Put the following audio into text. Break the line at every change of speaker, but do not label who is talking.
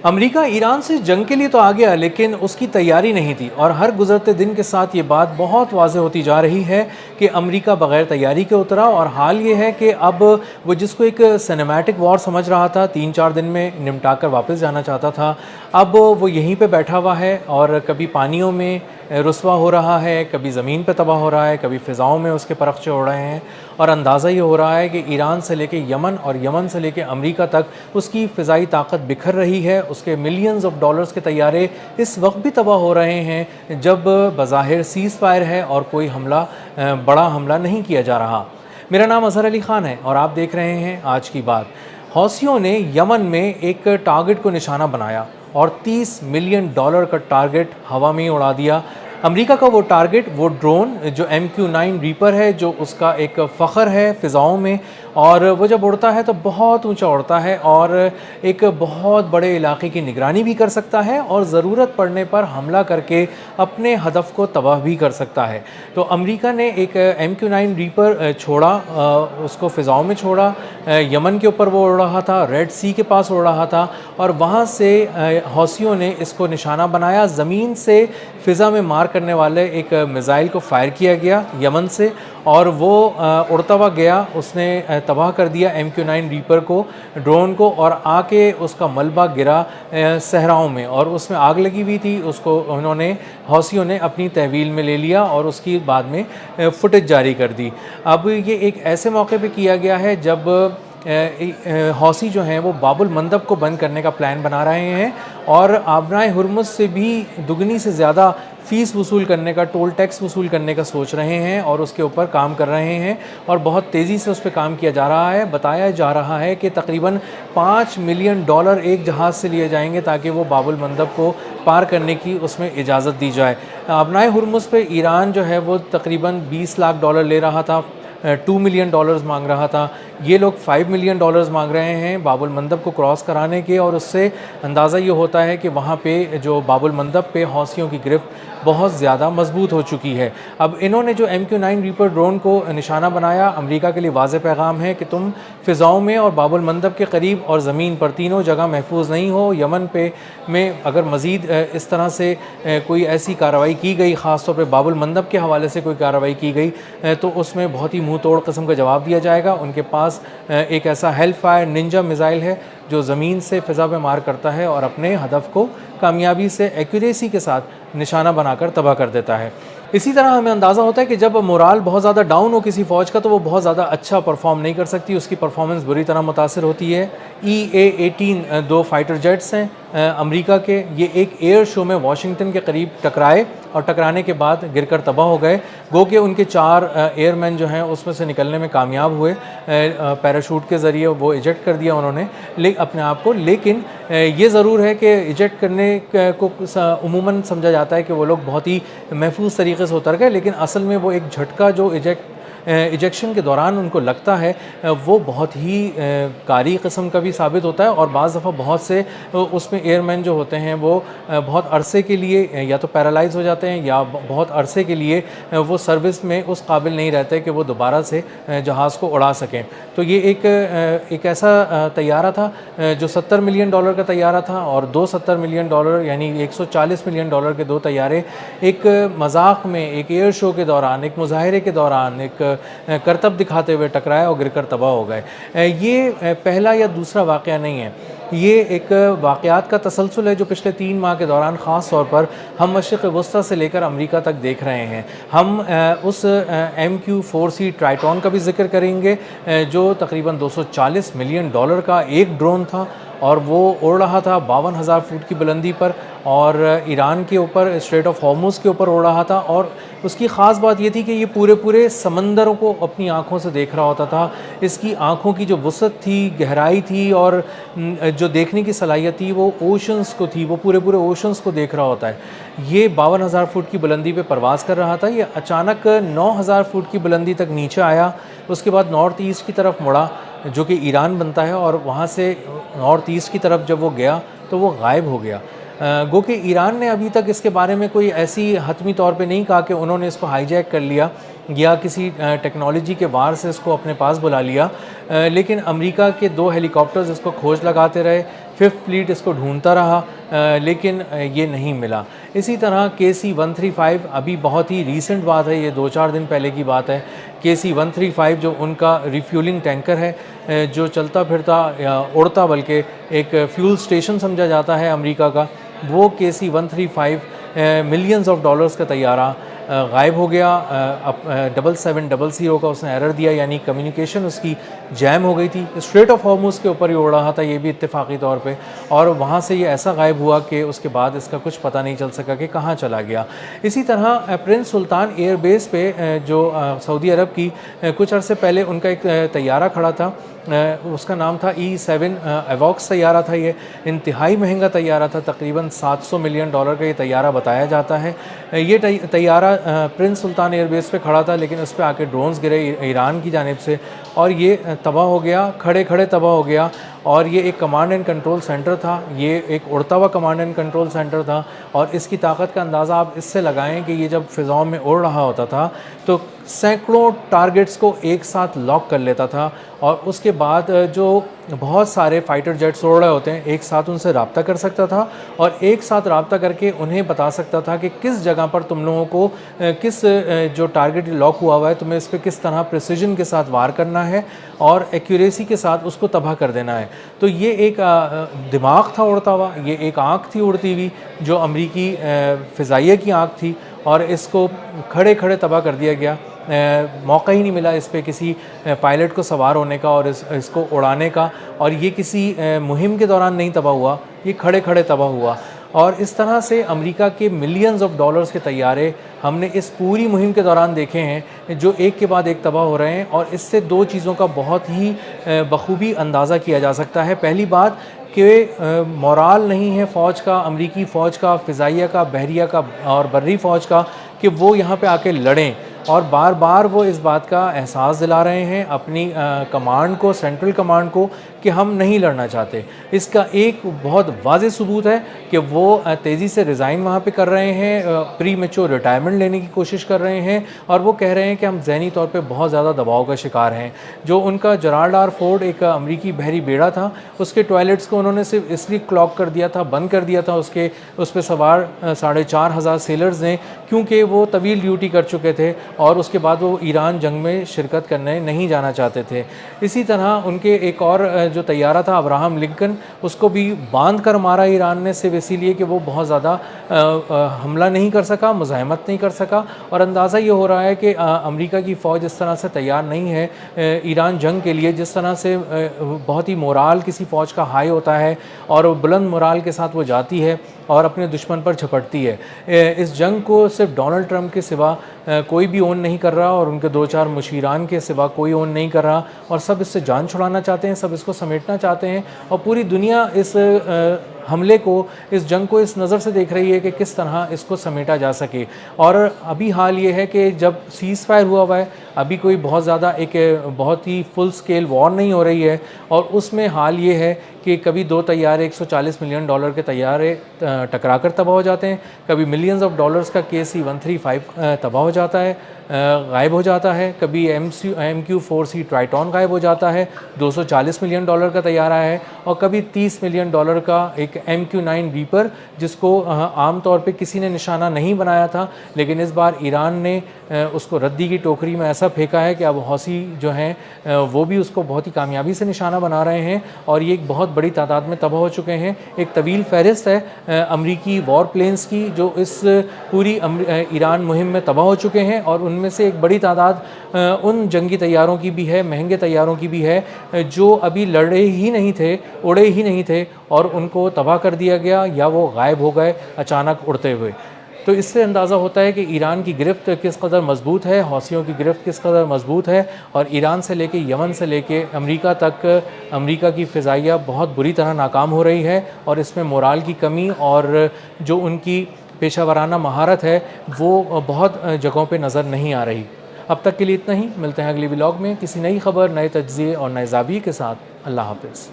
امریکہ ایران سے جنگ کے لیے تو آ گیا لیکن اس کی تیاری نہیں تھی، اور ہر گزرتے دن کے ساتھ یہ بات بہت واضح ہوتی جا رہی ہے کہ امریکہ بغیر تیاری کے اترا، اور حال یہ ہے کہ اب وہ جس کو ایک سینیمیٹک وار سمجھ رہا تھا، 3-4 دن میں نمٹا کر واپس جانا چاہتا تھا، اب وہ یہیں پہ بیٹھا ہوا ہے اور کبھی پانیوں میں رسوا ہو رہا ہے، کبھی زمین پہ تباہ ہو رہا ہے، کبھی فضاؤں میں اس کے پرخچے اڑ رہے ہیں، اور اندازہ یہ ہو رہا ہے کہ ایران سے لے کے یمن اور یمن سے لے کے امریکہ تک اس کی فضائی طاقت بکھر رہی ہے، اس کے ملینز آف ڈالرز کے طیارے اس وقت بھی تباہ ہو رہے ہیں جب بظاہر سیز فائر ہے اور کوئی حملہ بڑا حملہ نہیں کیا جا رہا۔ میرا نام اظہر علی خان ہے اور آپ دیکھ رہے ہیں آج کی بات۔ حوثیوں نے یمن میں ایک ٹارگٹ کو نشانہ بنایا اور $30 ملین کا ٹارگٹ ہوا میں اڑا دیا۔ امریکہ کا وہ ٹارگٹ، وہ ڈرون جو MQ-9 ریپر ہے، جو اس کا ایک فخر ہے فضاؤں میں، اور وہ جب اڑتا ہے تو بہت اونچا اڑتا ہے اور ایک بہت بڑے علاقے کی نگرانی بھی کر سکتا ہے اور ضرورت پڑنے پر حملہ کر کے اپنے ہدف کو تباہ بھی کر سکتا ہے۔ تو امریکہ نے ایک MQ-9 ریپر چھوڑا، اس کو فضاؤں میں چھوڑا، یمن کے اوپر وہ اڑ رہا تھا، ریڈ سی کے پاس اڑ رہا تھا، اور وہاں سے حوثیوں نے اس کو نشانہ بنایا۔ زمین سے فضا میں مار کرنے والے ایک میزائل کو فائر کیا گیا یمن سے، اور وہ اڑتا ہوا گیا، اس نے تباہ کر دیا MQ-9 ریپر کو، ڈرون کو، اور آ کے اس کا ملبہ گرا صحراؤں میں، اور اس میں آگ لگی ہوئی تھی۔ اس کو انہوں نے، حوثیوں نے اپنی تحویل میں لے لیا اور اس کی بعد میں فوٹیج جاری کر دی۔ اب یہ ایک ایسے موقع پہ کیا گیا ہے جب حوثی جو ہیں وہ باب المندب کو بند کرنے کا پلان بنا رہے ہیں، اور آبنائے ہرمز سے بھی دگنی سے زیادہ فیس وصول کرنے کا، ٹول ٹیکس وصول کرنے کا سوچ رہے ہیں، اور اس کے اوپر کام کر رہے ہیں، اور بہت تیزی سے اس پہ کام کیا جا رہا ہے۔ بتایا جا رہا ہے کہ تقریباً $5 ملین ایک جہاز سے لیے جائیں گے تاکہ وہ باب المندب کو پار کرنے کی اس میں اجازت دی جائے۔ آبنائے ہرمز پہ ایران جو ہے وہ تقریباً $20 لاکھ لے رہا تھا، $2 ملین مانگ رہا تھا، یہ لوگ $5 ملین مانگ رہے ہیں باب المندب کو کراس کرانے کے، اور اس سے اندازہ یہ ہوتا ہے کہ وہاں پہ جو باب المندب پہ حوثیوں کی گرفت بہت زیادہ مضبوط ہو چکی ہے۔ اب انہوں نے جو MQ-9 ریپر ڈرون کو نشانہ بنایا، امریکہ کے لیے واضح پیغام ہے کہ تم فضاؤں میں اور باب المندب کے قریب اور زمین پر تینوں جگہ محفوظ نہیں ہو۔ یمن پہ میں اگر مزید اس طرح سے کوئی ایسی کارروائی کی گئی، خاص طور پہ باب المندب کے حوالے سے کوئی کارروائی کی گئی، تو اس میں بہت ہی منہ توڑ قسم کا جواب دیا جائے گا۔ ان کے پاس ایک ایسا ہیل فائر ننجا میزائل ہے جو زمین سے فضا میں مار کرتا ہے اور اپنے ہدف کو کامیابی سے، ایکوریسی کے ساتھ نشانہ بنا کر تباہ کر دیتا ہے۔ اسی طرح ہمیں اندازہ ہوتا ہے کہ جب مورال بہت زیادہ ڈاؤن ہو کسی فوج کا تو وہ بہت زیادہ اچھا پرفارم نہیں کر سکتی، اس کی پرفارمنس بری طرح متاثر ہوتی ہے۔ EA-18 دو فائٹر جیٹس ہیں امریکہ کے، یہ ایک ایئر شو میں واشنگٹن کے قریب ٹکرائے، اور ٹکرانے کے بعد گر کر تباہ ہو گئے، گو کہ ان کے 4 ایئر مین جو ہیں اس میں سے نکلنے میں کامیاب ہوئے، پیراشوٹ کے ذریعے وہ ایجیکٹ کر دیا انہوں نے اپنے آپ کو۔ لیکن یہ ضرور ہے کہ ایجیکٹ کرنے کو عموماً سمجھا جاتا ہے کہ وہ لوگ بہت ہی محفوظ طریقے سے اتر گئے، لیکن اصل میں وہ ایک جھٹکا جو ایجیکشن کے دوران ان کو لگتا ہے وہ بہت ہی کاری قسم کا بھی ثابت ہوتا ہے، اور بعض دفعہ بہت سے اس میں ایئر مین جو ہوتے ہیں وہ بہت عرصے کے لیے یا تو پیرالائز ہو جاتے ہیں یا بہت عرصے کے لیے وہ سروس میں اس قابل نہیں رہتے کہ وہ دوبارہ سے جہاز کو اڑا سکیں۔ تو یہ ایک ایسا طیارہ تھا جو $70 ملین کا طیارہ تھا، اور دو $70 ملین یعنی $140 ملین کے دو طیارے ایک مذاق میں، ایک ایئر شو کے دوران، ایک مظاہرے کے دوران، ایک کرتب دکھاتے ہوئے ٹکرائے اور گر کر تباہ ہو گئے۔ یہ پہلا یا دوسرا واقعہ نہیں ہے، یہ ایک واقعات کا تسلسل ہے جو پچھلے 3 ماہ کے دوران خاص طور پر ہم مشرق وسطیٰ سے لے کر امریکہ تک دیکھ رہے ہیں۔ ہم اس MQ-4C ٹرائٹون کا بھی ذکر کریں گے جو تقریباً $240 ملین کا ایک ڈرون تھا، اور وہ اڑ رہا تھا 52,000 فٹ کی بلندی پر، اور ایران کے اوپر، اسٹریٹ آف ہارمز کے اوپر اڑ رہا تھا، اور اس کی خاص بات یہ تھی کہ یہ پورے سمندروں کو اپنی آنکھوں سے دیکھ رہا ہوتا تھا۔ اس کی آنکھوں کی جو وسعت تھی، گہرائی تھی، اور جو دیکھنے کی صلاحیت تھی وہ اوشنز کو تھی، وہ پورے اوشنز کو دیکھ رہا ہوتا ہے۔ یہ 52,000 فٹ کی بلندی پہ پرواز کر رہا تھا، یہ اچانک 9,000 فٹ کی بلندی تک نیچے آیا، اس کے بعد نارتھ ایسٹ کی طرف مڑا جو کہ ایران بنتا ہے، اور وہاں سے نارتھ ایسٹ کی طرف جب وہ گیا تو وہ غائب ہو گیا۔ گو کہ ایران نے ابھی تک اس کے بارے میں کوئی ایسی حتمی طور پہ نہیں کہا کہ انہوں نے اس کو ہائی جیک کر لیا یا کسی ٹیکنالوجی کے وار سے اس کو اپنے پاس بلا لیا، لیکن امریکہ کے 2 ہیلی کاپٹرز اس کو کھوج لگاتے رہے، 5th فلیٹ اس کو ڈھونڈتا رہا لیکن یہ نہیں ملا۔ اسی طرح KC-135 ابھی بہت ہی ریسنٹ بات ہے، یہ 2-4 دن پہلے کی بات ہے۔ KC-135 جو ان کا ریفیولنگ ٹینکر ہے، جو چلتا پھرتا اڑتا بلکہ ایک فیول سٹیشن سمجھا جاتا ہے امریکہ کا، وہ KC-135 ملینز آف ڈالرز کا طیارہ غائب ہو گیا۔ 7700 کا اس نے ایرر دیا، یعنی کمیونیکیشن اس کی جیم ہو گئی تھی۔ اسٹریٹ آف ہارمز کے اوپر ہی اڑ رہا تھا، یہ بھی اتفاقی طور پہ، اور وہاں سے یہ ایسا غائب ہوا کہ اس کے بعد اس کا کچھ پتہ نہیں چل سکا کہ کہاں چلا گیا۔ اسی طرح پرنس سلطان ایئر بیس پہ جو سعودی عرب کی کچھ عرصے پہلے ان کا ایک طیارہ کھڑا تھا، اس کا نام تھا E-7 ایووکس طیارہ تھا۔ یہ انتہائی مہنگا طیارہ تھا، تقریباً $700 ملین کا یہ طیارہ بتایا جاتا ہے۔ یہ طیارہ پرنس سلطان ایئر بیس پہ کھڑا تھا، لیکن اس پہ آ کے ڈرونز گرے ایران کی جانب سے، اور یہ تباہ ہو گیا، کھڑے کھڑے تباہ ہو گیا۔ اور یہ ایک کمانڈ اینڈ کنٹرول سینٹر تھا، یہ ایک اڑتا ہوا کمانڈ اینڈ کنٹرول سینٹر تھا، اور اس کی طاقت کا اندازہ آپ اس سے لگائیں کہ یہ جب فضاؤں میں اڑ رہا ہوتا تھا تو سینکڑوں ٹارگٹس کو ایک ساتھ لاک کر لیتا تھا، اور اس کے بعد جو بہت سارے فائٹر جیٹس اڑ رہے ہوتے ہیں ایک ساتھ ان سے رابطہ کر سکتا تھا، اور ایک ساتھ رابطہ کر کے انہیں بتا سکتا تھا کہ کس جگہ پر تم لوگوں کو کس جو ٹارگٹ لاک ہوا ہوا ہے تمہیں اس پہ کس طرح پریسیجن کے ساتھ وار کرنا ہے اور ایکوریسی کے ساتھ اس کو تباہ کر دینا ہے۔ تو یہ ایک دماغ تھا اڑتا ہوا، یہ ایک آنکھ تھی اڑتی ہوئی جو امریکی فضائیہ کی آنکھ تھی، اور اس کو کھڑے کھڑے تباہ کر دیا گیا۔ موقع ہی نہیں ملا اس پہ کسی پائلٹ کو سوار ہونے کا اور اس کو اڑانے کا، اور یہ کسی مہم کے دوران نہیں تباہ ہوا، یہ کھڑے کھڑے تباہ ہوا۔ اور اس طرح سے امریکہ کے ملینز آف ڈالرز کے طیارے ہم نے اس پوری مہم کے دوران دیکھے ہیں جو ایک کے بعد ایک تباہ ہو رہے ہیں، اور اس سے دو چیزوں کا بہت ہی بخوبی اندازہ کیا جا سکتا ہے۔ پہلی بات کہ مورال نہیں ہے فوج کا، امریکی فوج کا، فضائیہ کا، بحریہ کا اور بری فوج کا، کہ وہ یہاں پہ آ کے لڑیں، اور بار بار وہ اس بات کا احساس دلا رہے ہیں اپنی کمانڈ کو، سینٹرل کمانڈ کو، کہ ہم نہیں لڑنا چاہتے۔ اس کا ایک بہت واضح ثبوت ہے کہ وہ تیزی سے ریزائن وہاں پہ کر رہے ہیں، پری میچور ریٹائرمنٹ لینے کی کوشش کر رہے ہیں، اور وہ کہہ رہے ہیں کہ ہم ذہنی طور پہ بہت زیادہ دباؤ کا شکار ہیں۔ جو ان کا جرالڈ آر فورڈ ایک امریکی بحری بیڑا تھا، اس کے ٹوائلٹس کو انہوں نے صرف اس لیے کلاک کر دیا تھا، بند کر دیا تھا اس پہ سوار 4,500 سیلرز نے، کیونکہ وہ طویل ڈیوٹی کر چکے تھے اور اس کے بعد وہ ایران جنگ میں شرکت کرنے نہیں جانا چاہتے تھے۔ اسی طرح ان کے ایک اور جو طیارہ تھا ابراہم لنکن، اس کو بھی باندھ کر مارا ایران نے، صرف اسی لیے کہ وہ بہت زیادہ حملہ نہیں کر سکا، مزاحمت نہیں کر سکا۔ اور اندازہ یہ ہو رہا ہے کہ امریکہ کی فوج اس طرح سے تیار نہیں ہے ایران جنگ کے لیے، جس طرح سے بہت ہی مورال کسی فوج کا ہائی ہوتا ہے اور بلند مورال کے ساتھ وہ جاتی ہے اور اپنے دشمن پر جھپٹتی ہے۔ اس جنگ کو صرف ڈونلڈ ٹرمپ کے سوا کوئی بھی اون نہیں کر رہا، اور ان کے 2-4 مشیران کے سوا کوئی اون نہیں کر رہا، اور سب اس سے جان چھڑانا چاہتے ہیں، سب اس کو سمیٹنا چاہتے ہیں، اور پوری دنیا اس حملے کو، اس جنگ کو اس نظر سے دیکھ رہی ہے کہ کس طرح اس کو سمیٹا جا سکے۔ اور ابھی حال یہ ہے کہ جب سیز فائر ہوا ہے، ابھی کوئی بہت زیادہ ایک بہت ہی فل سکیل وار نہیں ہو رہی ہے، اور اس میں حال یہ ہے کہ کبھی 2 طیارے $140 ملین کے طیارے ٹکرا کر تباہ ہو جاتے ہیں، کبھی ملینز آف ڈالرز کا KC-135 تباہ ہو جاتا ہے، غائب ہو جاتا ہے، کبھی MQ-4C ٹرائٹون غائب ہو جاتا ہے، $240 ملین کا طیارہ ہے، اور کبھی $30 ملین کا ایک MQ-9 ریپر، جس کو عام طور پہ کسی نے نشانہ نہیں بنایا تھا، لیکن اس بار ایران نے اس کو ردی کی ٹوکری میں ایسا پھینکا ہے کہ اب حوثی جو ہیں وہ بھی اس کو بہت ہی کامیابی سے نشانہ بنا رہے ہیں، اور یہ ایک بہت بڑی تعداد میں تباہ ہو چکے ہیں۔ ایک طویل فہرست ہے امریکی وار پلینز کی جو اس پوری ایران مہم میں تباہ ہو چکے ہیں، اور ان میں سے ایک بڑی تعداد ان جنگی طیاروں کی بھی ہے، مہنگے طیاروں کی بھی ہے، جو ابھی لڑے ہی نہیں تھے، اڑے ہی نہیں تھے، اور ان کو تباہ کر دیا گیا یا وہ غائب ہو گئے اچانک اڑتے ہوئے۔ تو اس سے اندازہ ہوتا ہے کہ ایران کی گرفت کس قدر مضبوط ہے، حوثیوں کی گرفت کس قدر مضبوط ہے، اور ایران سے لے کے یمن سے لے کے امریکہ تک امریکہ کی فضائیہ بہت بری طرح ناکام ہو رہی ہے، اور اس میں مورال کی کمی اور جو ان کی پیشہ ورانہ مہارت ہے وہ بہت جگہوں پہ نظر نہیں آ رہی۔ اب تک کے لیے اتنا ہی، ملتے ہیں اگلی ولاگ میں کسی نئی خبر، نئے تجزیے اور نئے زاویے کے ساتھ۔ اللہ حافظ۔